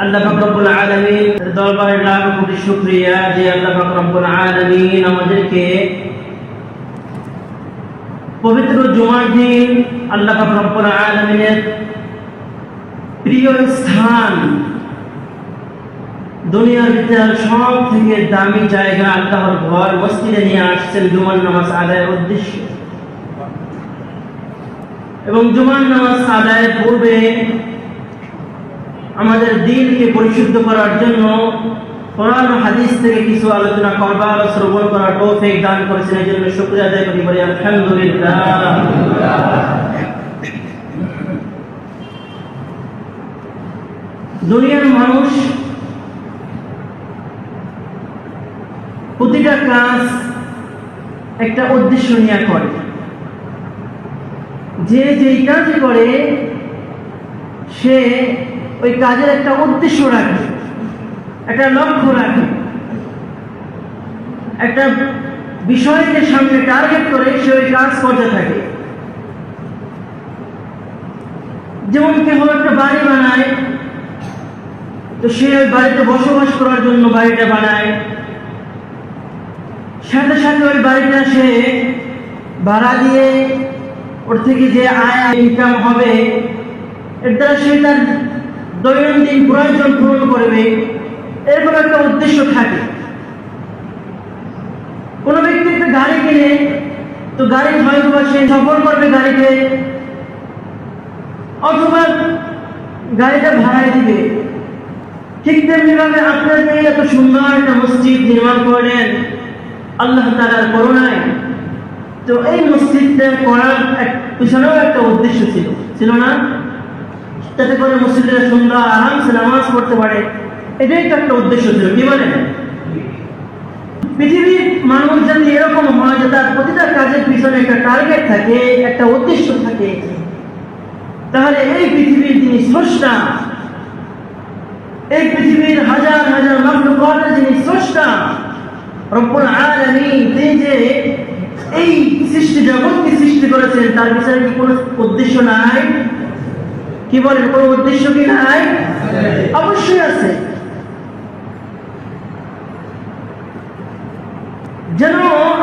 আল্লাহ পাক রব্বুল আলামিন দরবারে লাখ কোটি শুকরিয়া যে আল্লাহ পাক রব্বুল আলামিন আমাদেরকে পবিত্র জুমার দিন আল্লাহ পাক রব্বুল আলামিনের প্রিয় স্থান দুনিয়ার ভিতর সব থেকে দামি জায়গা আল্লাহর ঘর মসজিদে নিয়ে আসছেন জুমার নামাজ আদায়ের উদ্দেশ্যে। এবং জুমার নামাজ আদায়ের পূর্বে আমাদের দিনকে পরিশুদ্ধ করার জন্য কোরআন ও হাদিস থেকে কিছু আলোচনা করবার ও শ্রবণ করার তৌফিক দান করেছেন, এই জন্য শুকরিয়া আদায় করি, বলি আলহামদুলিল্লাহ। দুনিয়ার মানুষ প্রতিটা কাজ একটা উদ্দেশ্য নিয়ে করে, যে যেই কাজ করে সে ওই কাজের একটা উদ্দেশ্য রাখে, একটা লক্ষ্য রাখে, একটা বিষয়কে সামনে টার্গেট করে সে ওই কাজ করতে থাকে। যেমন কেউ একটা বাড়ি বানায়, তো সে ওই বাড়িতে বসবাস করার জন্য বাড়িটা বানায়, সাথে সাথে ওই বাড়িটা সে ভাড়া দিয়ে ওর থেকে যে আয় ইনকাম হবে এর দ্বারা সে তার দৈনন্দিন প্রয়োজন পূরণ করবে, এরকম একটা উদ্দেশ্য থাকে। কোনো ব্যক্তি একটা গাড়ি কিনে, তো গাড়ি হয়তো বা সে সফর করবে গাড়িতে, অথবা গাড়িটা ভাড়ায় দিবে। ঠিক তেমনি ভাবে আপনাকে এত সুন্দর একটা মসজিদ নির্মাণ করলেন আল্লাহ তাআলার করুণায়, তো এই মসজিদটা করার পিছনেও একটা উদ্দেশ্য ছিল না? যাতে করে মসজিদের সুন্দর আরামসে নামাজ পড়তে পারে, এটাই তো একটা উদ্দেশ্য ছিল, কি বলেন? পৃথিবীর মানুষ যদি এরকম হয় যে তার প্রতিটা কাজের পিছনে একটা টার্গেট থাকে, একটা উদ্দেশ্য থাকে, তাহলে এই পৃথিবীর যিনি স্রষ্টা, এই পৃথিবীর হাজার হাজার মাখলুকাতের যিনি স্রষ্টা রব্বুল আলামিন, তিনি যে এই সৃষ্টি জগৎকে সৃষ্টি করেছেন, তার পিছনে কি কোনো উদ্দেশ্য নাই? কি বলেন, কোনো উদ্দেশ্য কি নাই? অবশ্যই আছে।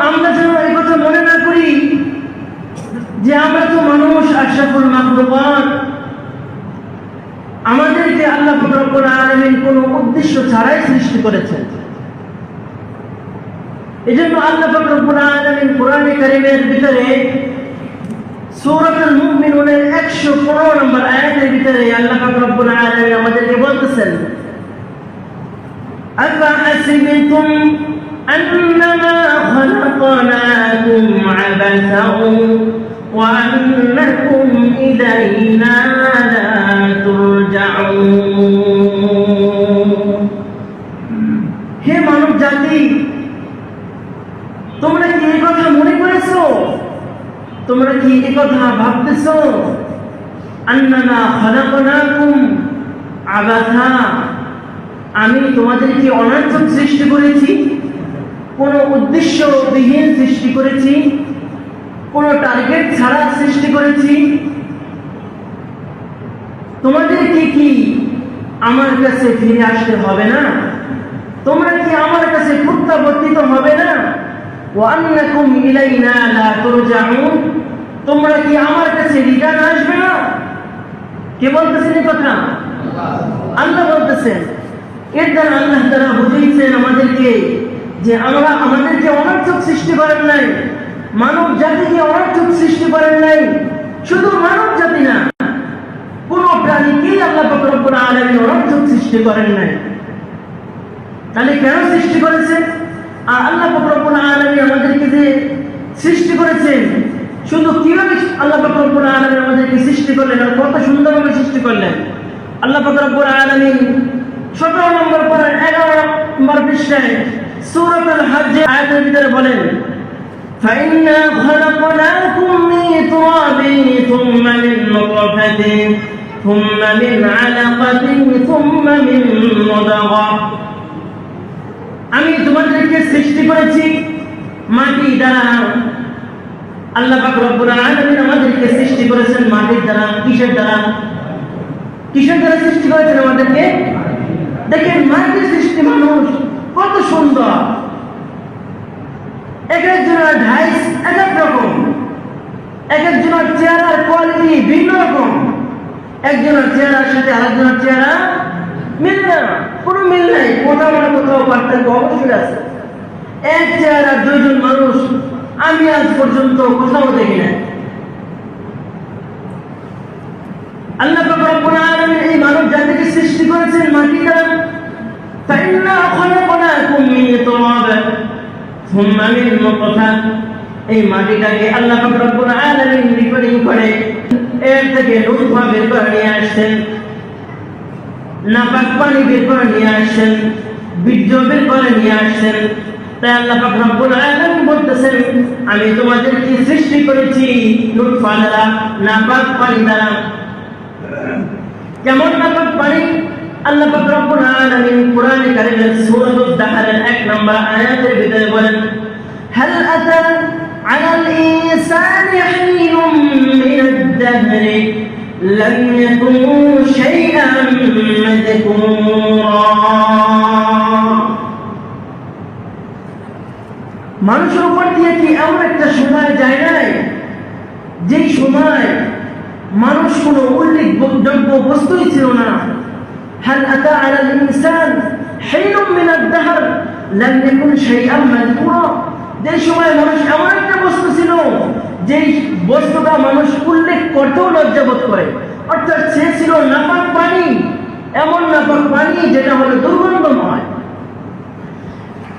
আমরা যেন এই কথা মনে না করি যে আমরা তো মানুষ, আশরাফুল মাখলুকাত, আমাদেরকে আল্লাহ রব্বুল আলামিন কোনো উদ্দেশ্য ছাড়াই সৃষ্টি করেছেন। এজন্য আল্লাহ রব্বুল আলামিন কোরআনে কারীমের ভিতরে সূরাতুল মুমিনুনের 115 নম্বর আয়াতের ভিতরে আল্লাহ রব্বুল আলামিন আমাদেরকে বলতেছেন, আফাহাসিবতুম আন্নামা খালাকনাকুম আবাসাও ওয়া আন্নাকুম ইলাইনা লা তুরজাউন। হে মানব জাতি, তোমরা কি এই কথা মনে করেছো? তোমরা কি এই কথা ভাবতেছো? আন্নামা খালাকনাকুম আবাসা, আমি তোমাদেরকে অনর্থক সৃষ্টি করেছি, কোনো উদ্দেশ্য বিহীন সৃষ্টি করেছি, কোনো টার্গেট ছাড়া সৃষ্টি করেছি। তোমাদেরকে কি আমার কাছে ফিরে আসতে হবে না? তোমরা কি আমার কাছে প্রত্যাবর্তিত হবে না? ওয়া আন্নাকুম ইলাইনা লা তুরজাউন, তোমরা কি আমার কাছে রিটার্ন আসবে না? কে বলতেছেন এই কথা? আল্লাহ বলতেছেন। এর দ্বারা আল্লাহ তাআলা বুঝিয়েছেন আমাদেরকে যে আমাদেরকে অনর্থক সৃষ্টি করেন নাই, মানব জাতিকে অনর্থক সৃষ্টি করেন নাই। শুধু মানব জাতি না, কোন প্রাণীকেই আল্লাহ পাক রব্বুল আলামিন অনর্থক সৃষ্টি করেন নাই। তাহলে কেন সৃষ্টি করেছেন? আর আল্লাহ পাক রব্বুল আলামিন আমাদেরকে যে সৃষ্টি করেছেন, শুধু কিভাবে আল্লাহ পাক রব্বুল আলামিন আমাদেরকে সৃষ্টি করলেন আর কত সুন্দরভাবে সৃষ্টি করলেন। আল্লাহ পাক রব্বুল আলামিন 17 নম্বর পরে 11 নম্বর পৃষ্ঠায় সূরাতুল হজ্জ আয়াতের ভিতরে বলেন, فَإِنَّا خَلَقْنَاكُم مِّن تُرَابٍ ثُمَّ مِن نُّطْفَةٍ ثُمَّ مِنْ عَلَقَةٍ ثُمَّ مِن مُّضْغَةٍ। আমি তোমাদেরকে সৃষ্টি করেছি মাটি দ্বারা। আল্লাহ পাক রব্বুল আলামিন আমাদেরকে সৃষ্টি করেছেন মাটির দ্বারা। কিসের দ্বারা? কিসের দ্বারা সৃষ্টি করেছেন আমাদেরকে? দেখেন মাটির সৃষ্টি মানুষ কত সুন্দর, এক একজনের ঢাইস এক এক রকম, এক একজনের চেহারার কোয়ালিটি ভিন্ন রকম, একজনের চেহারার সাথে আরেকজনের চেহারা মিল না, কোনো মিল নাই, কোথাও না কোথাও পার্থক্য অবশ্যই আছে। এক চেহারার দুইজন মানুষ আমি আজ পর্যন্ত কোথাও দেখি না। আল্লাহ পাক রব্বুল আলামিন এই মানব জাতিকে সৃষ্টি করেছেন মাটি দ্বারা। ফাইন্না খলাকনাকুম মিন তুরাব সুম্মা মিন নুতফা, এই মাটিটাকে আল্লাহ পাক রব্বুল আলামিন রিপেয়ারিং করে এর থেকে নুতফা বের করে নিয়ে আসছেন, নাপাক পানি বের করে নিয়ে আসছেন, বীর্য বের করে নিয়ে আসছেন। তাই আল্লাহ পাক রব্বুল আলামিন বলতেছেন আমি তোমাদেরকে সৃষ্টি করেছি নুতফা দ্বারা, নাপাক পানি দ্বারা। কেমন নাপাক পানি? আল্লাহ পাক রব্বুল আলামিন কোরআনে কারীমের সূরাতুদ দাহরের 1 নম্বর আয়াতের ভিতরে বলেন হাল আতা আলাল ইনসানি হিনুম মিনাদ দাহরি লাম ইয়াকুন শাইআন মাযকুরা। মানুষের উপর দিয়ে কি এমন একটা সময় যায় নাই যেই সময় মানুষ কোনো উল্লেখযোগ্য বস্তুই ছিল না। হাল আতা আলাল ইনসান হিনুম মিনাদ দাহর লাম ইয়াকুন শাইআন মাযকুরা, যে সময় মানুষ এমন একটা বস্তু ছিল যেই বস্তুটা মানুষ উল্লেখ করতেও লজ্জাবোধ করে, অর্থাৎ সে ছিল নাপাক পানি, এমন নাপাক পানি যেটা হলো দুর্গন্ধময়।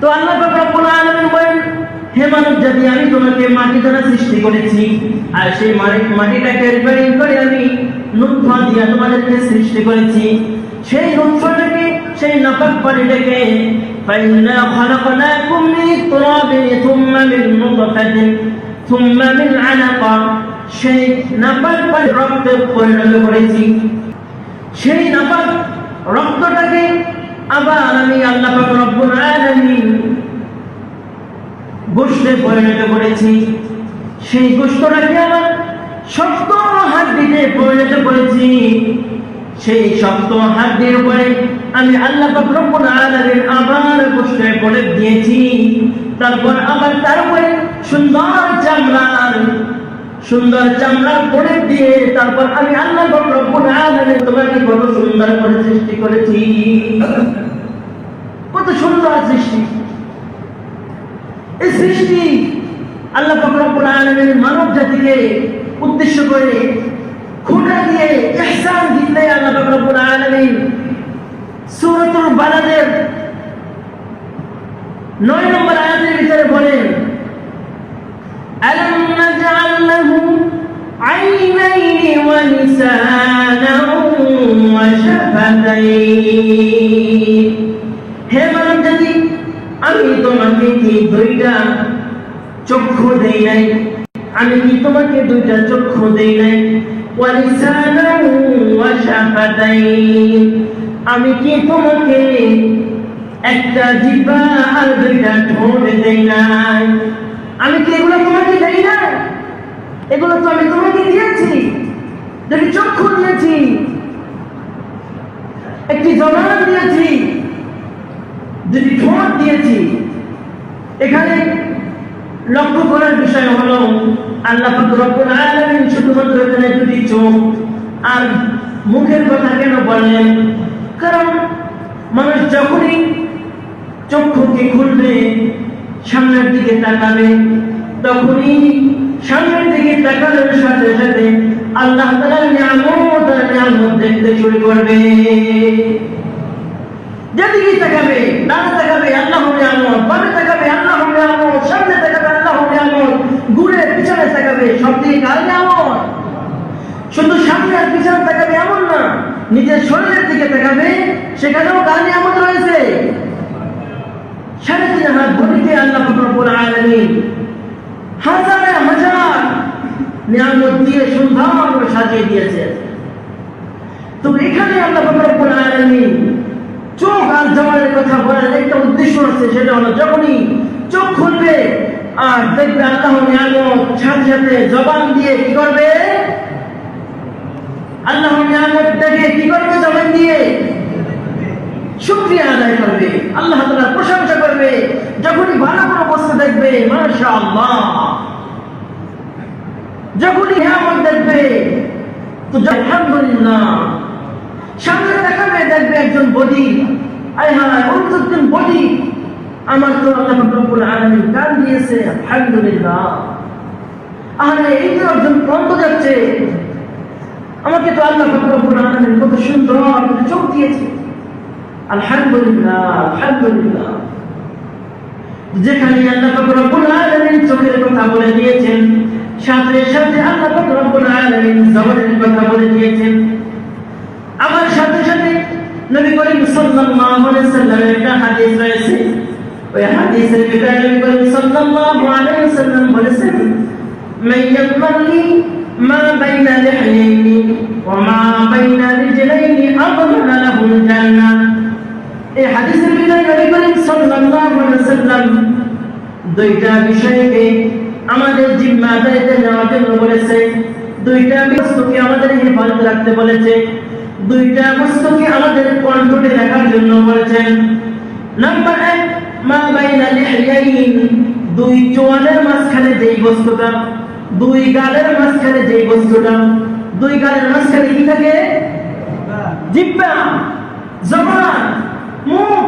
তো আল্লাহ পাক রব্বুল আলামিন বলেন হে মানব জাতি আমি তোমাকে মাটি দ্বারা সৃষ্টি করেছি, আর সেই মাটিটাকে রিপেয়ারিং করে আমি নুতফা দিয়ে তোমাদেরকে সৃষ্টি করেছি। সেই নুতফাটাকে, সেই নাপাক পানিটাকে ফাইন্না খলাকনাকুম মিন তুরাবিন থুম্মা মিন নুতফাতিন থুম্মা মিন আলাকা, সেই নাপাক পানি রক্তে পরিণত করেছি। সেই নাপাক রক্তটাকে আবার আমি আল্লাহ পাক রব্বুল আলামিন গোশতে পরিণত করেছি। সেই গোশতটাকে আবার শক্ত হাড্ডিতে পরিণত করেছি। সেই শক্ত হাড্ডির উপরে আমি আল্লাহ পাক রব্বুল আলামিন আবার গোশতে পরে দিয়েছি। তারপর আবার তার উপরে সুন্দর চামড়ার পরে দিয়ে তারপর আমি আল্লাহ পাক রব্বুল আলামিন তোমাকে কত সুন্দর করে সৃষ্টি করেছি। কত সুন্দর সৃষ্টি! এই সৃষ্টি আল্লাহ পাক রব্বুল আলামিন মানব জাতিকে উদ্দেশ্য করে খুঁটা দিয়ে ইহসান দিতে আল্লাহ পাক রব্বুল আলামিন সূরাতুল বালাদের 9 নম্বর আয়াতের ভিতরে বলেন আলাম নাজআল লাহু আইনাইনি ওয়া লিসানান ওয়া শাফাতাইন। হে মানব জাতি আমি তোমাকে কি দুইটা চক্ষু দেই নাই? আমি কি তোমাকে দুইটা চক্ষু দেই নাই? ওয়া লিসানান ওয়া শাফাতাইন, আমি কি তোমাকে একটা জিহ্বা আর দুইটা ঠোঁট দেই নাই? আমি কি এগুলো তোমাকে দেই না? এগুলো তো আমি তোমাকে দিয়েছি। যদি চক্ষু দিয়েছি, একটি জবান দিয়েছি, যদি ঠোঁট দিয়েছি। এখানে লক্ষ্য করার বিষয় হলো আল্লাহ পাক রব্বুল আলামিন শুধুমাত্র এখানে দুটি চোখ আর মুখের কথা কেন বললেন? কারণ মানুষ যখনই চক্ষুকে খুলবে, সামনের দিকে তাকাবে, তখনই সামনের দিকে তাকানোর সাথে সাথে আল্লাহ তাআলার নিয়ামত দেখতে শুরু করবে। যেদিকে তাকাবে, ডানে তাকাবে আল্লাহর নিয়ামত, বামে তাকাবে আল্লাহর নিয়ামত, সামনে তাকাবে আল্লাহর নিয়ামত, ঘুরে পিছনে তাকাবে, সব দিকে কার নিয়ামত। শুধু সামনে আর পিছনে তাকাবে এমন না, নিজের শরীরের দিকে তাকাবে, সেখানেও কার নিয়ামত রয়েছে। 3.5 হাত ভরিতে আল্লাহ পাক রব্বুল আলামিন হাজারে হাজার নিয়ামত দিয়ে সুন্দর করে সাজিয়ে দিয়েছে। তো এখানে আল্লাহ পাক রব্বুল আলামিন চোখ আর জবানের কথা বলার একটা উদ্দেশ্য আছে, সেটা হলো যখনই চোখ খুলবে আর দেখবে আল্লাহর নিয়ামত, সাথে সাথে জবান দিয়ে কি করবে? আল্লাহর নিয়ামত দেখে কি করবে? জবান দিয়ে শুকরিয়া আদায় করবে, আল্লাহ তাআলার প্রশংসা করবে। যখনই ভালো কোনো বস্তু দেখবে মাশাআল্লাহ, যখনই নিয়ামত দেখবে তো আলহামদুলিল্লাহ। সামনে দেখাবে দেখবে একজন বডি, আয় হায় একজন বডি, আমার তো আল্লাহ রাব্বুল আলামিন কান দিয়েছে আলহামদুলিল্লাহ। আরে এই যে একজন বন্ধ যাচ্ছে, আমাকে তো আল্লাহ রাব্বুল আলামিন কত সুন্দর চোখ দিয়েছে আলহামদুলিল্লাহ আলহামদুলিল্লাহ। যেখানে আল্লাহ রাব্বুল আলামিন চোখের কথা বলে দিয়েছেন, সাথে সাথে আল্লাহ রাব্বুল আলামিন জবানের কথা বলে দিয়েছেন। আমার সাথে সাথে নবী করিম সাল্লাল্লাহু আলাইহি ওয়াসাল্লামের একটা হাদিস রয়েছে, ওই হাদিসের ভিতরে নবী করিম সাল্লাল্লাহু আলাইহি ওয়াসাল্লাম বলেছেন, মান ইয়ামালি মা বাইনা লিহইনি ওয়া মা বাইনা রিজলাইনি আযমান লাহুল জান্নাহ। এই হাদিসের ভিতরে নবী করিম সাল্লাল্লাহু আলাইহি ওয়াসাল্লাম দুইটা বিষয়কে আমাদের জিম্মাদারিতে নেওয়ার জন্য বলেছে, দুইটা বস্তুকে আমাদের হেফাজত রাখতে বলেছে, দুইটা বস্তুকে আমাদের কন্ট্রোলে রাখার জন্য বলেছেন। নাম্বার 1, মা বাইনা লিহইয়াইন, দুই চোয়ালের মাঝখানে যেই বস্তুটা, দুই গালের মাঝখানে যেই বস্তুটা, দুই গালের মাঝখানে কি থাকে? জিহ্বা, জবান, মুখ,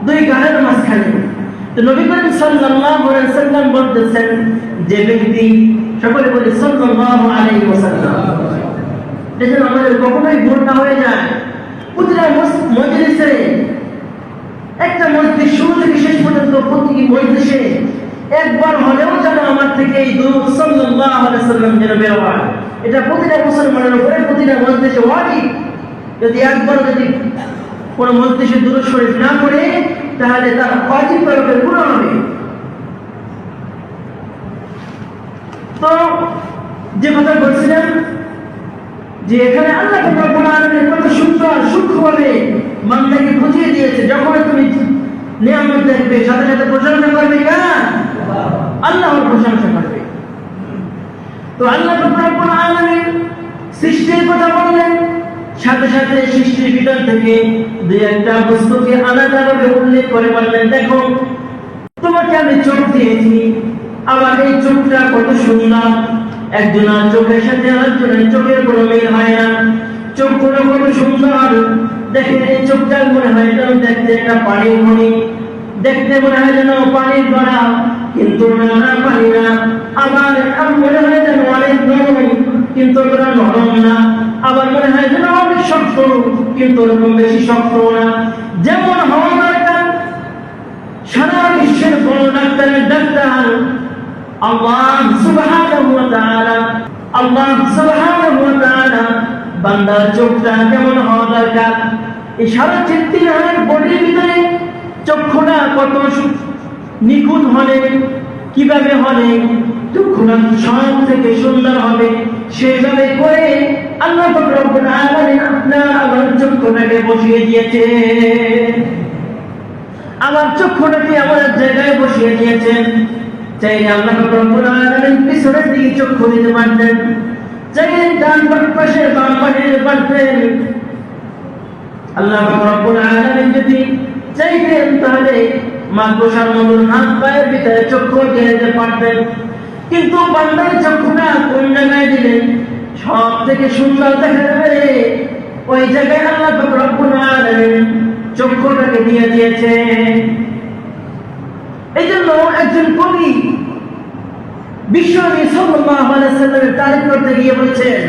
দুই গালের মাঝখানে। তো নবী করিম সাল্লাল্লাহু আলাইহি ওয়াসাল্লাম বলতেছেন, যে ব্যক্তি, সকলে বলে সাল্লাল্লাহু আলাইহি ওয়াসাল্লাম, যেন আমাদের কখনোই ভুল না হয়ে যায়। প্রতিটা মজলিসে, একটা মজলিস শুরু থেকে শেষ পর্যন্ত প্রতিটি মজলিসে একবার হলেও যেন আমার থেকে এই দুরূদ সাল্লাল্লাহু আলাইহি ওয়াসাল্লাম যেন বের হয়। এটা প্রতিটা মুসলমানের উপরে প্রতিটা মজলিসে ওয়াজিব। যদি একবার যদি কোন মজলিসে দুরূদ শরীফ না পড়ে, তাহলে তার ওয়াজিব করার গুনাহ হবে। তো যে কথা বলছিলাম, যে এখানে আল্লাহ রাব্বুল আলামিন কত সুন্দর সূক্ষ্মভাবে বান্দাকে বুঝিয়ে দিয়েছে, যখন তুমি নিয়ামত দেখবে সাথে সাথে প্রশংসা করবে, আল্লাহর প্রশংসা করবে। তো আল্লাহ রাব্বুল আলামিন সৃষ্টির কথা বললেন, সাথে সাথে সৃষ্টির ভিতর থেকে দুই একটা বস্তুকে আলাদাভাবে উল্লেখ করে বললেন, দেখো তোমাকে আমি চোখ দিয়েছি, আবার এই চোখটা কত সুন্দর, একজনের চোখের সাথে আরেকজনের চোখের কোনো মিল হয় না, চোখগুলো কত সুন্দর। দেখেন এই চোখটা মনে হয় যেন দেখতে একটা পানির মণি, দেখতে মনে হয় যেন পানির গড়া, কিন্তু না পানি না। আবার মনে হয় যেন অনেক নরম, কিন্তু ওরা নরম না। আবার মনে হয় যেন অনেক শক্ত, কিন্তু ওরকম বেশি শক্ত না। যেমন হওয়া দরকার, সারা বিশ্বের বড় ডাক্তারের ডাক্তার আল্লাহ সুবহানাহু ওয়া তাআলা, আল্লাহ সুবহানাহু ওয়া তাআলা বান্দার চোখটা কেমন হওয়া দরকার, এই সারা ৩৩ বডির ভিতরে চক্ষুটা কত নিখুঁত হলে, কিভাবে হলে চক্ষুটা সব থেকে সুন্দর হবে, সেইভাবে করে আল্লাহ রাব্বুল আলামিন আপনার আমার চক্ষুটাকে বসিয়ে দিয়েছে। আমার চক্ষুটাকে আমার জায়গায় বসিয়ে দিয়েছেন। চাইলে আল্লাহ রাব্বুল আলামিন পিছনের দিকে চক্ষু দিতে পারতেন, চাইলে ডান পাশে বাম পাশে দিতে পারতেন। আল্লাহ রাব্বুল আলামিন যদি চাইতেন তাহলে মাকবুসার মতন হাত পায়ের ভিতরে চক্ষু দিয়ে দিতে পারতেন, কিন্তু বান্দার চক্ষুটা কোন জায়গায় দিলেন সব থেকে সুন্দর দেখা যাবে, ওই জায়গায় আল্লাহ রাব্বুল আলামিন চক্ষুটাকে দিয়ে দিয়েছে। এই জন্য একজন কবি বিশ্বনবী সাল্লাল্লাহু আলাইহি ওয়াসাল্লামের তারিফ করতে গিয়ে বলেছেন,